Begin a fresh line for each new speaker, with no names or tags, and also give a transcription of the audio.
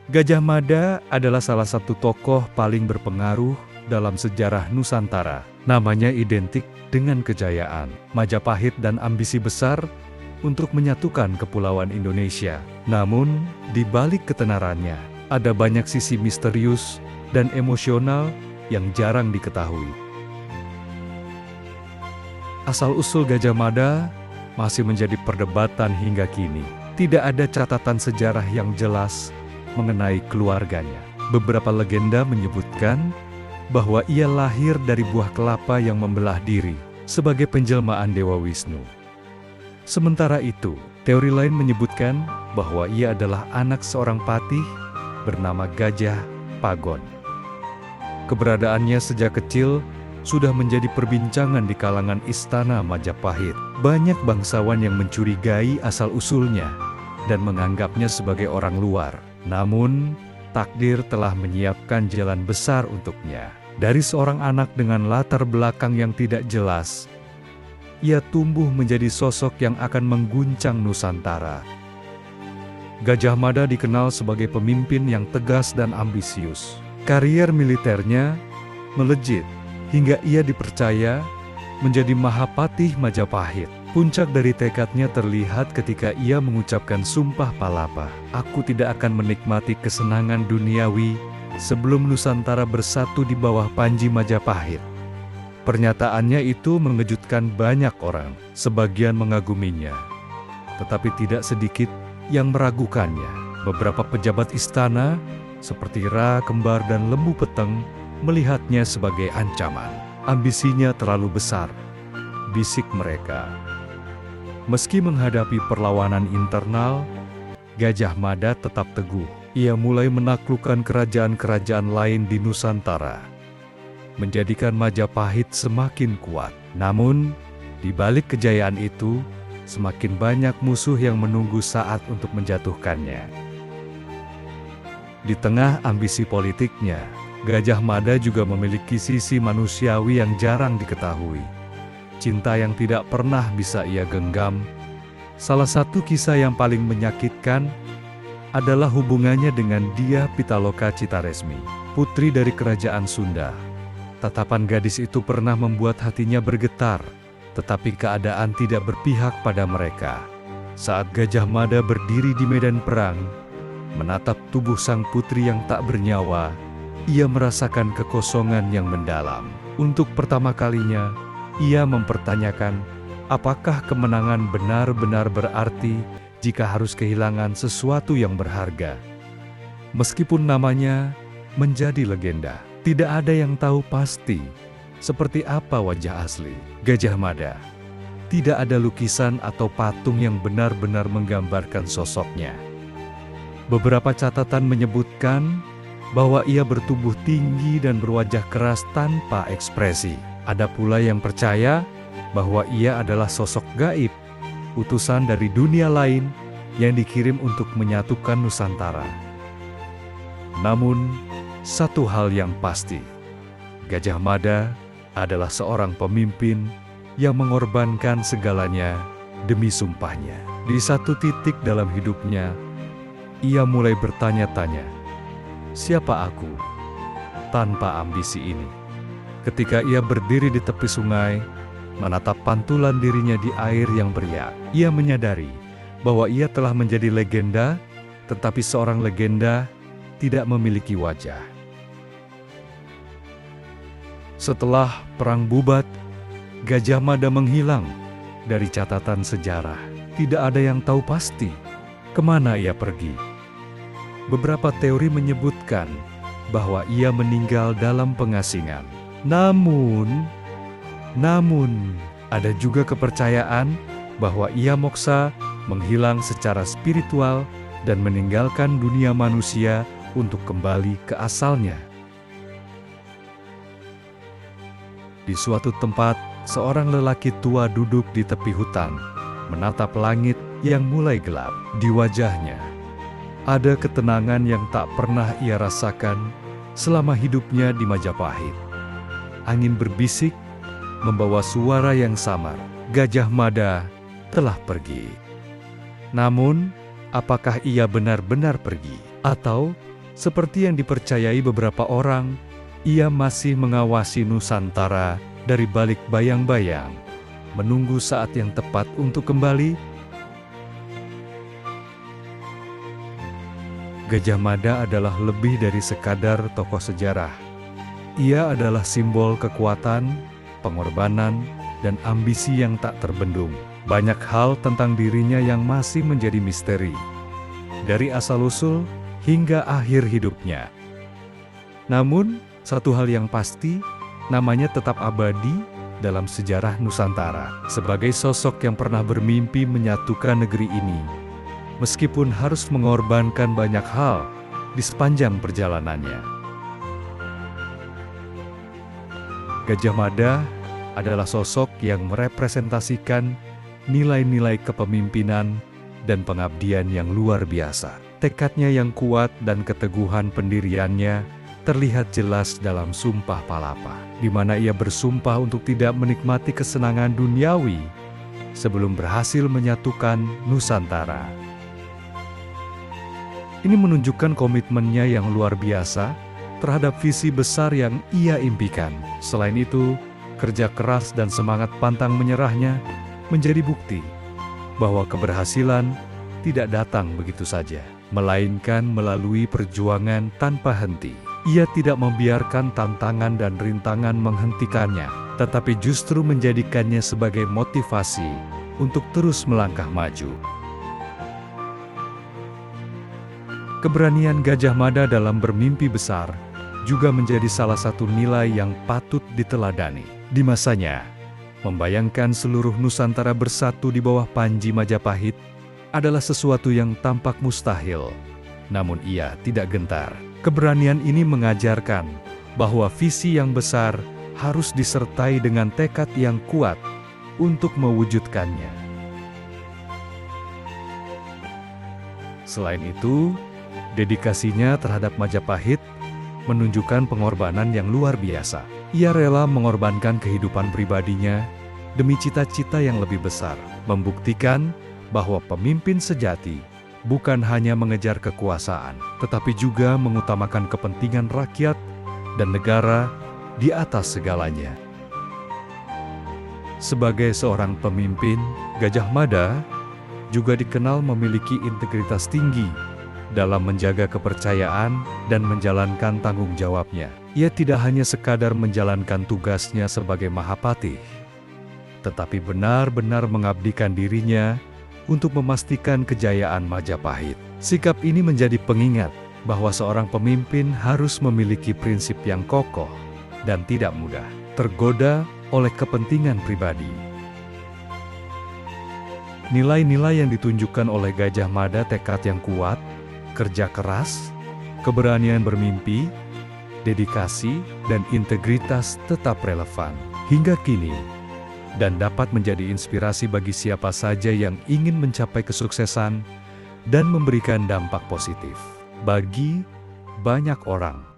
Gajah Mada adalah salah satu tokoh paling berpengaruh dalam sejarah Nusantara. Namanya identik dengan kejayaan, Majapahit dan ambisi besar untuk menyatukan kepulauan Indonesia. Namun, di balik ketenarannya, ada banyak sisi misterius dan emosional yang jarang diketahui. Asal-usul Gajah Mada masih menjadi perdebatan hingga kini. Tidak ada catatan sejarah yang jelas mengenai keluarganya. Beberapa legenda menyebutkan bahwa ia lahir dari buah kelapa yang membelah diri sebagai penjelmaan Dewa Wisnu. Sementara itu, teori lain menyebutkan bahwa ia adalah anak seorang patih bernama Gajah Pagon. Keberadaannya sejak kecil sudah menjadi perbincangan di kalangan istana Majapahit. Banyak bangsawan yang mencurigai asal-usulnya dan menganggapnya sebagai orang luar. Namun, takdir telah menyiapkan jalan besar untuknya. Dari seorang anak dengan latar belakang yang tidak jelas, ia tumbuh menjadi sosok yang akan mengguncang Nusantara. Gajah Mada dikenal sebagai pemimpin yang tegas dan ambisius. Karier militernya melejit hingga ia dipercaya menjadi Mahapatih Majapahit. Puncak dari tekadnya terlihat ketika ia mengucapkan Sumpah Palapa. Aku tidak akan menikmati kesenangan duniawi sebelum Nusantara bersatu di bawah Panji Majapahit. Pernyataannya itu mengejutkan banyak orang. Sebagian mengaguminya, tetapi tidak sedikit yang meragukannya. Beberapa pejabat istana, seperti Ra Kembar dan Lembu Peteng, melihatnya sebagai ancaman. Ambisinya terlalu besar, bisik mereka. Meski menghadapi perlawanan internal, Gajah Mada tetap teguh. Ia mulai menaklukkan kerajaan-kerajaan lain di Nusantara, menjadikan Majapahit semakin kuat. Namun, di balik kejayaan itu, semakin banyak musuh yang menunggu saat untuk menjatuhkannya. Di tengah ambisi politiknya, Gajah Mada juga memiliki sisi manusiawi yang jarang diketahui. Cinta yang tidak pernah bisa ia genggam. Salah satu kisah yang paling menyakitkan adalah hubungannya dengan Dyah Pitaloka Citaresmi, putri dari kerajaan Sunda. Tatapan gadis itu pernah membuat hatinya bergetar, tetapi keadaan tidak berpihak pada mereka. Saat Gajah Mada berdiri di medan perang, menatap tubuh sang putri yang tak bernyawa, ia merasakan kekosongan yang mendalam. Untuk pertama kalinya, ia mempertanyakan, apakah kemenangan benar-benar berarti jika harus kehilangan sesuatu yang berharga? Meskipun namanya menjadi legenda, tidak ada yang tahu pasti seperti apa wajah asli Gajah Mada. Tidak ada lukisan atau patung yang benar-benar menggambarkan sosoknya. Beberapa catatan menyebutkan bahwa ia bertubuh tinggi dan berwajah keras tanpa ekspresi. Ada pula yang percaya bahwa ia adalah sosok gaib, utusan dari dunia lain yang dikirim untuk menyatukan Nusantara. Namun, satu hal yang pasti, Gajah Mada adalah seorang pemimpin yang mengorbankan segalanya demi sumpahnya. Di satu titik dalam hidupnya, ia mulai bertanya-tanya, siapa aku tanpa ambisi ini? Ketika ia berdiri di tepi sungai, menatap pantulan dirinya di air yang beriak, ia menyadari bahwa ia telah menjadi legenda, tetapi seorang legenda tidak memiliki wajah. Setelah perang bubat, Gajah Mada menghilang dari catatan sejarah. Tidak ada yang tahu pasti kemana ia pergi. Beberapa teori menyebutkan bahwa ia meninggal dalam pengasingan. Namun, ada juga kepercayaan bahwa ia moksa, menghilang secara spiritual, dan meninggalkan dunia manusia untuk kembali ke asalnya. Di suatu tempat, seorang lelaki tua duduk di tepi hutan, menatap langit yang mulai gelap. Di wajahnya, ada ketenangan yang tak pernah ia rasakan selama hidupnya di Majapahit. Angin berbisik, membawa suara yang samar. Gajah Mada telah pergi. Namun, apakah ia benar-benar pergi? Atau Seperti yang dipercayai beberapa orang, ia masih mengawasi Nusantara dari balik bayang-bayang, menunggu saat yang tepat untuk kembali. Gajah Mada adalah lebih dari sekadar tokoh sejarah. Ia adalah simbol kekuatan, pengorbanan, dan ambisi yang tak terbendung. Banyak hal tentang dirinya yang masih menjadi misteri, dari asal-usul hingga akhir hidupnya. Namun, satu hal yang pasti, namanya tetap abadi dalam sejarah Nusantara. Sebagai sosok yang pernah bermimpi menyatukan negeri ini, meskipun harus mengorbankan banyak hal di sepanjang perjalanannya. Gajah Mada adalah sosok yang merepresentasikan nilai-nilai kepemimpinan dan pengabdian yang luar biasa. Tekadnya yang kuat dan keteguhan pendiriannya terlihat jelas dalam Sumpah Palapa, di mana ia bersumpah untuk tidak menikmati kesenangan duniawi sebelum berhasil menyatukan Nusantara. Ini menunjukkan komitmennya yang luar biasa terhadap visi besar yang ia impikan. Selain itu, kerja keras dan semangat pantang menyerahnya menjadi bukti bahwa keberhasilan tidak datang begitu saja, melainkan melalui perjuangan tanpa henti. Ia tidak membiarkan tantangan dan rintangan menghentikannya, tetapi justru menjadikannya sebagai motivasi untuk terus melangkah maju. Keberanian Gajah Mada dalam bermimpi besar juga menjadi salah satu nilai yang patut diteladani. Di masanya, membayangkan seluruh Nusantara bersatu di bawah Panji Majapahit adalah sesuatu yang tampak mustahil. Namun ia tidak gentar. Keberanian ini mengajarkan bahwa visi yang besar harus disertai dengan tekad yang kuat untuk mewujudkannya. Selain itu, dedikasinya terhadap Majapahit menunjukkan pengorbanan yang luar biasa. Ia rela mengorbankan kehidupan pribadinya demi cita-cita yang lebih besar, membuktikan bahwa pemimpin sejati bukan hanya mengejar kekuasaan, tetapi juga mengutamakan kepentingan rakyat dan negara di atas segalanya. Sebagai seorang pemimpin, Gajah Mada juga dikenal memiliki integritas tinggi dalam menjaga kepercayaan dan menjalankan tanggung jawabnya. Ia tidak hanya sekadar menjalankan tugasnya sebagai Mahapatih, tetapi benar-benar mengabdikan dirinya untuk memastikan kejayaan Majapahit. Sikap ini menjadi pengingat bahwa seorang pemimpin harus memiliki prinsip yang kokoh dan tidak mudah tergoda oleh kepentingan pribadi. Nilai-nilai yang ditunjukkan oleh Gajah Mada, tekad yang kuat, kerja keras, keberanian bermimpi, dedikasi, dan integritas tetap relevan hingga kini, dan dapat menjadi inspirasi bagi siapa saja yang ingin mencapai kesuksesan dan memberikan dampak positif bagi banyak orang.